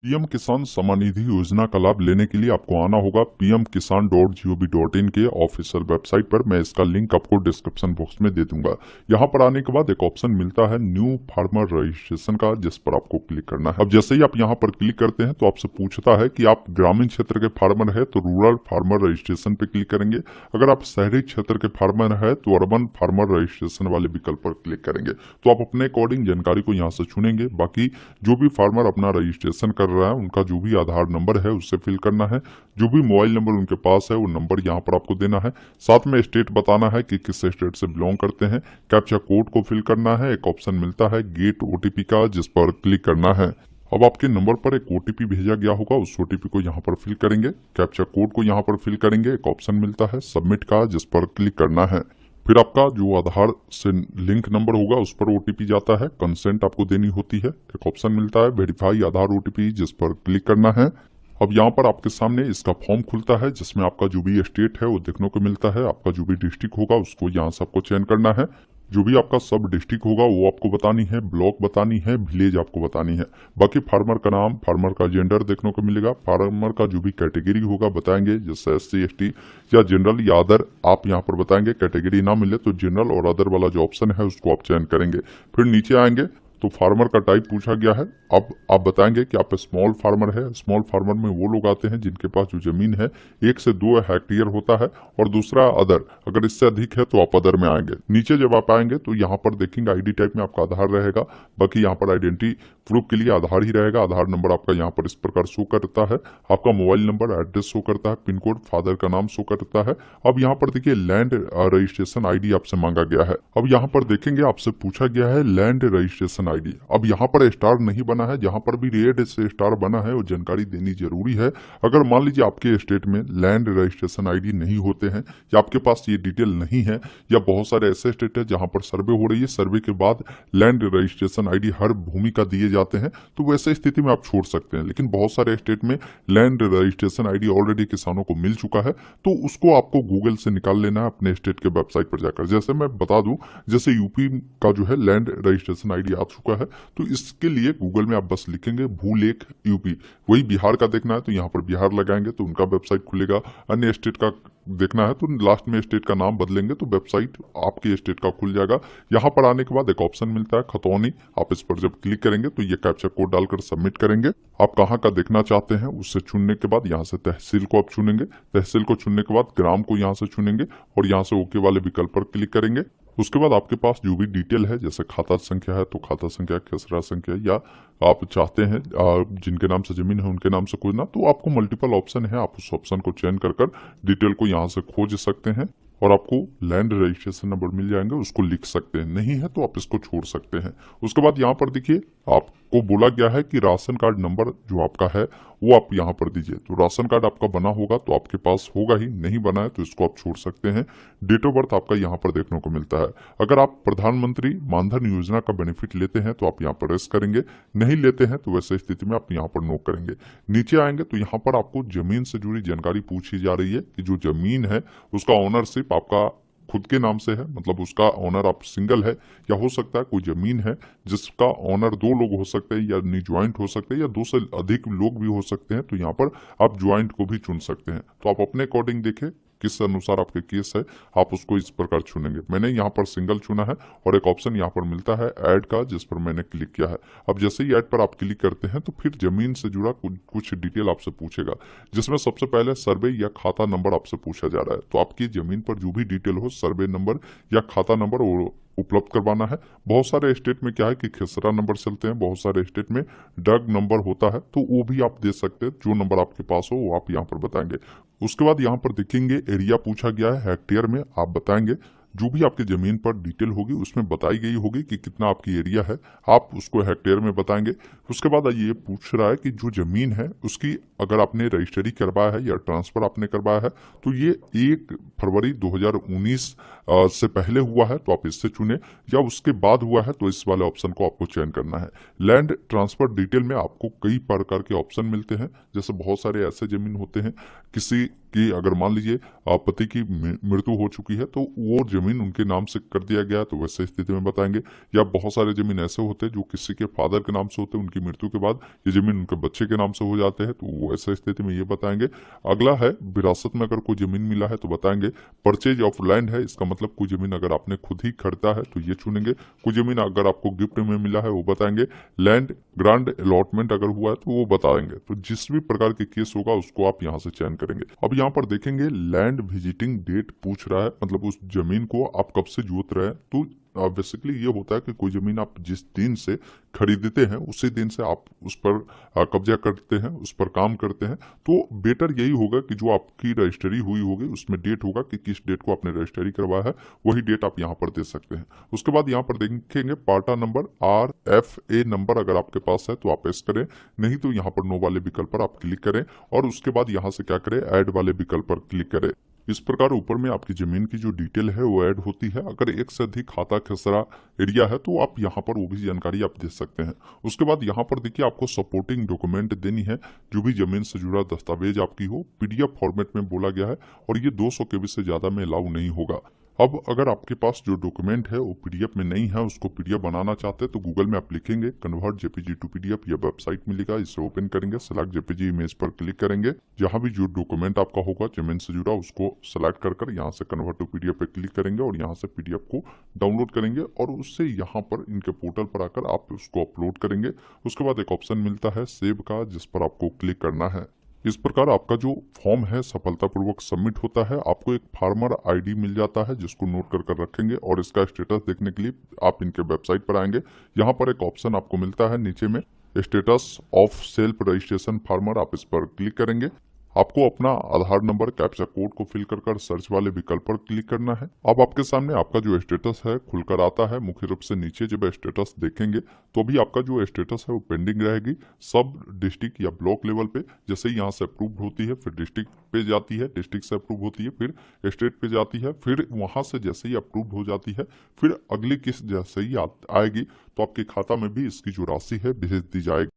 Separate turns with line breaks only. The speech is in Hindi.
पीएम किसान सम्मान निधि योजना का लाभ लेने के लिए आपको आना होगा pmkisan.gov.in के ऑफिशियल वेबसाइट पर। मैं इसका लिंक आपको डिस्क्रिप्शन बॉक्स में दे दूंगा। यहाँ पर आने के बाद एक ऑप्शन मिलता है न्यू फार्मर रजिस्ट्रेशन का, जिस पर आपको क्लिक करना है। अब जैसे ही आप यहाँ पर क्लिक करते हैं तो आपसे पूछता है कि आप ग्रामीण क्षेत्र के फार्मर है तो रूरल फार्मर रजिस्ट्रेशन पे क्लिक करेंगे। अगर आप शहरी क्षेत्र के फार्मर है तो अर्बन फार्मर रजिस्ट्रेशन वाले विकल्प पर क्लिक करेंगे। तो आप अपने अकॉर्डिंग जानकारी को यहाँ से चुनेंगे। बाकी जो भी फार्मर अपना रजिस्ट्रेशन कर रहा है उनका जो भी आधार नंबर है उससे फिल करना है। जो भी मोबाइल नंबर उनके पास है वो नंबर यहाँ पर आपको देना है। साथ में स्टेट बताना है कि किस स्टेट से बिलोंग करते हैं। कैप्चा कोड को फिल करना है। एक ऑप्शन मिलता है गेट ओटीपी का, जिस पर क्लिक करना है। अब आपके नंबर पर एक ओटीपी भेजा गया होगा, उस ओटीपी को यहाँ पर फिल करेंगे। कैप्चा कोड को यहाँ पर फिल करेंगे। एक ऑप्शन मिलता है सबमिट का, जिस पर क्लिक करना है। फिर आपका जो आधार से लिंक नंबर होगा उस पर ओटीपी जाता है। कंसेंट आपको देनी होती है। एक ऑप्शन मिलता है वेरीफाई आधार ओटीपी, जिस पर क्लिक करना है। अब यहाँ पर आपके सामने इसका फॉर्म खुलता है, जिसमें आपका जो भी स्टेट है वो देखने को मिलता है। आपका जो भी डिस्ट्रिक्ट होगा उसको यहाँ से आपको चयन करना है। जो भी आपका सब डिस्ट्रिक्ट होगा वो आपको बतानी है, ब्लॉक बतानी है, विलेज आपको बतानी है। बाकी फार्मर का नाम, फार्मर का जेंडर देखने को मिलेगा। फार्मर का जो भी कैटेगरी होगा बताएंगे, जैसे SC ST या जनरल या अदर आप यहाँ पर बताएंगे। कैटेगरी ना मिले तो जनरल और अदर वाला जो ऑप्शन है उसको आप चयन करेंगे। फिर नीचे आएंगे तो फार्मर का टाइप पूछा गया है। अब आप बताएंगे कि आप स्मॉल फार्मर है। स्मॉल फार्मर में वो लोग आते हैं जिनके पास जो जमीन है 1 से 2 हेक्टेयर होता है, और दूसरा अदर, अगर इससे अधिक है तो आप अदर में आएंगे। नीचे जब आप आएंगे तो यहाँ पर देखेंगे आईडी टाइप में आपका आधार रहेगा। बाकी यहाँ पर आइडेंटिटी प्रूफ के लिए आधार ही रहेगा। आधार नंबर आपका यहाँ पर इस प्रकार शो करता है। आपका मोबाइल नंबर, एड्रेस शो करता है, पिन कोड, फादर का नाम शो करता है। अब यहाँ पर देखिए लैंड रजिस्ट्रेशन आईडी आपसे मांगा गया है। अब यहाँ पर देखेंगे आपसे पूछा गया है लैंड रजिस्ट्रेशन आईडी। अब यहाँ पर स्टार नहीं बना है, जहाँ पर भी रेड से स्टार बना है वो जानकारी देनी जरूरी है। अगर मान लीजिए आपके स्टेट में लैंड रजिस्ट्रेशन आईडी नहीं होते हैं या आपके पास ये डिटेल नहीं है, या बहुत सारे ऐसे स्टेट है जहाँ पर सर्वे हो रही है, सर्वे के बाद लैंड रजिस्ट्रेशन आईडी हर भूमि का दिए जाते हैं, तो वैसे स्थिति में आप छोड़ सकते हैं। लेकिन बहुत सारे स्टेट में लैंड रजिस्ट्रेशन आईडी ऑलरेडी किसानों को मिल चुका है, तो उसको आपको गूगल से निकाल लेना है अपने स्टेट के वेबसाइट पर जाकर। जैसे मैं बता दूं, जैसे यूपी का जो है लैंड रजिस्ट्रेशन आईडी आ चुका है, तो इसके लिए गूगल में आप बस लिखेंगे भूलेख यूपी। वही बिहार का देखना है तो यहाँ पर बिहार लगाएंगे तो उनका वेबसाइट खुलेगा। अन्य स्टेट का देखना है तो लास्ट में स्टेट का नाम बदलेंगे तो वेबसाइट आपके स्टेट का खुल जाएगा। यहाँ पर आने के बाद एक ऑप्शन मिलता है खतौनी। आप इस पर जब क्लिक करेंगे तो ये कैप्चा कोड डालकर सबमिट करेंगे। आप कहाँ का देखना चाहते हैं उससे चुनने के बाद यहाँ से तहसील को आप चुनेंगे। तहसील को चुनने के बाद ग्राम को यहाँ से चुनेंगे और यहाँ से ओके वाले विकल्प पर क्लिक करेंगे। उसके बाद आपके पास जो भी डिटेल है, जैसे खाता संख्या है तो खाता संख्या, खसरा संख्या, या आप चाहते हैं जिनके नाम से जमीन है उनके नाम से खोजना, तो आपको मल्टीपल ऑप्शन है। आप उस ऑप्शन को चयन कर डिटेल को यहाँ से खोज सकते हैं और आपको लैंड रजिस्ट्रेशन नंबर मिल जाएंगे, उसको लिख सकते हैं। नहीं है तो आप इसको छोड़ सकते हैं। उसके बाद यहाँ पर देखिए आपको बोला गया है कि राशन कार्ड नंबर जो आपका है वो आप यहाँ पर दीजिए। तो राशन कार्ड आपका बना होगा तो आपके पास होगा ही, नहीं बना है तो इसको आप छोड़ सकते हैं। डेट ऑफ बर्थ आपका यहाँ पर देखने को मिलता है। अगर आप प्रधानमंत्री मानधन योजना का बेनिफिट लेते हैं तो आप यहाँ पर रेस करेंगे, नहीं लेते हैं तो वैसे स्थिति में आप यहाँ पर नो करेंगे। नीचे आएंगे तो यहाँ पर आपको जमीन से जुड़ी जानकारी पूछी जा रही है कि जो जमीन है उसका ओनरशिप आपका खुद के नाम से है, मतलब उसका ओनर आप सिंगल है, या हो सकता है कोई जमीन है जिसका ओनर 2 लोग हो सकते हैं, या नहीं ज्वाइंट हो सकते हैं, या 2 से अधिक लोग भी हो सकते हैं। तो यहाँ पर आप ज्वाइंट को भी चुन सकते हैं। तो आप अपने अकॉर्डिंग देखें किस अनुसार आपके केस है, आप उसको इस प्रकार चुनेंगे। मैंने यहाँ पर सिंगल चुना है और एक ऑप्शन यहाँ पर मिलता है ऐड का, जिस पर मैंने क्लिक किया है। अब जैसे ही ऐड पर आप क्लिक करते हैं तो फिर जमीन से जुड़ा कुछ डिटेल आपसे पूछेगा, जिसमें सबसे पहले सर्वे या खाता नंबर आपसे पूछा जा रहा है। तो आपकी जमीन पर जो भी डिटेल हो, सर्वे नंबर या खाता नंबर वो उपलब्ध करवाना है। बहुत सारे स्टेट में क्या है कि खसरा नंबर चलते हैं, बहुत सारे स्टेट में डग नंबर होता है, तो वो भी आप दे सकते हैं। जो नंबर आपके पास हो वो आप यहाँ पर बताएंगे। उसके बाद यहाँ पर देखेंगे एरिया पूछा गया है हेक्टेयर में, आप बताएंगे। जो भी आपकी जमीन पर डिटेल होगी उसमें बताई गई होगी कि कितना आपकी एरिया है, आप उसको हेक्टेयर में बताएंगे। उसके बाद ये पूछ रहा है कि जो जमीन है उसकी अगर आपने रजिस्ट्री करवाया है या ट्रांसफर आपने करवाया है तो ये 1 फरवरी 2019 से पहले हुआ है तो आप इससे चुने, या उसके बाद हुआ है तो इस वाले ऑप्शन को आपको चयन करना है। लैंड ट्रांसफर डिटेल में आपको कई प्रकार के ऑप्शन मिलते हैं, जैसे बहुत सारे ऐसे जमीन होते हैं किसी की, अगर मान लीजिए पति की मृत्यु हो चुकी है तो वो जमीन उनके नाम से कर दिया गया तो वैसे स्थिति में बताएंगे, या बहुत सारे जमीन ऐसे होते हैं जो किसी के फादर के नाम से होते हैं, उनकी मृत्यु के बाद ये जमीन उनके बच्चे के नाम से हो जाते हैं तो वो ऐसे स्थिति में ये बताएंगे। अगला है विरासत में अगर कोई जमीन मिला है तो बताएंगे। परचेज ऑफ लैंड है, इसका मतलब कोई जमीन अगर आपने खुद ही खरीदा है तो ये चुनेंगे। कोई जमीन अगर आपको गिफ्ट में मिला है वो बताएंगे। लैंड ग्रांड अलॉटमेंट अगर हुआ है तो वो बताएंगे। तो जिस भी प्रकार के केस होगा उसको आप यहाँ से चयन करेंगे। अब यहाँ पर देखेंगे लैंड विजिटिंग डेट पूछ रहा है, मतलब उस जमीन को आप कब से जोत रहे हैं। तो बेसिकली ये होता है कि कोई जमीन आप जिस दिन से खरीदते हैं उसी दिन से आप उस पर कब्जा करते हैं, उस पर काम करते हैं। तो बेटर यही होगा कि जो आपकी रजिस्ट्री हुई होगी उसमें डेट होगा कि किस डेट को आपने रजिस्ट्री करवाया है, वही डेट आप यहाँ पर दे सकते हैं। उसके बाद यहाँ पर देखेंगे पार्टा नंबर RFA नंबर अगर आपके पास है तो आप एस करें, नहीं तो यहाँ पर नो वाले विकल्प पर आप क्लिक करें और उसके बाद यहाँ से क्या करें, ऐड वाले विकल्प पर क्लिक करें। इस प्रकार ऊपर में आपकी जमीन की जो डिटेल है वो ऐड होती है। अगर एक से अधिक खाता खसरा एरिया है तो आप यहाँ पर वो भी जानकारी आप दे सकते हैं। उसके बाद यहाँ पर देखिए आपको सपोर्टिंग डॉक्यूमेंट देनी है, जो भी जमीन से जुड़ा दस्तावेज आपकी हो, PDF फॉर्मेट में बोला गया है और ये 200 KB से ज्यादा में अलाउ नहीं होगा। अब अगर आपके पास जो डॉक्यूमेंट है वो PDF में नहीं है, उसको PDF बनाना चाहते हैं तो गूगल में आप लिखेंगे कन्वर्ट JPG टू PDF, या वेबसाइट मिलेगा, इसे ओपन करेंगे, सेलेक्ट JPG इमेज पर क्लिक करेंगे। जहां भी जो डॉक्यूमेंट आपका होगा जमीन से जुड़ा उसको सेलेक्ट कर यहाँ से कन्वर्ट टू PDF पे क्लिक करेंगे और यहाँ से PDF को डाउनलोड करेंगे और उससे यहाँ पर इनके पोर्टल पर आकर आप उसको अपलोड करेंगे। उसके बाद एक ऑप्शन मिलता है सेव का, जिस पर आपको क्लिक करना है। इस प्रकार आपका जो फॉर्म है सफलतापूर्वक सबमिट होता है। आपको एक फार्मर ID मिल जाता है जिसको नोट कर रखेंगे और इसका स्टेटस देखने के लिए आप इनके वेबसाइट पर आएंगे। यहाँ पर एक ऑप्शन आपको मिलता है नीचे में status of self registration farmer, आप इस पर क्लिक करेंगे। आपको अपना आधार नंबर कैप्चा कोड को फिल कर सर्च वाले विकल्प पर क्लिक करना है। अब आपके सामने आपका जो स्टेटस है खुलकर आता है। मुख्य रूप से नीचे जब स्टेटस देखेंगे तो भी आपका जो स्टेटस है वो पेंडिंग रहेगी। सब डिस्ट्रिक्ट या ब्लॉक लेवल पे जैसे ही यहाँ से अप्रूव्ड होती है फिर डिस्ट्रिक्ट पे जाती है, डिस्ट्रिक्ट से अप्रूव होती है फिर स्टेट पे जाती है, फिर वहां से जैसे ही अप्रूव्ड हो जाती है फिर अगली किस्त जैसे ही आएगी तो आपके खाता में भी इसकी जो राशि है भेज दी जाएगी।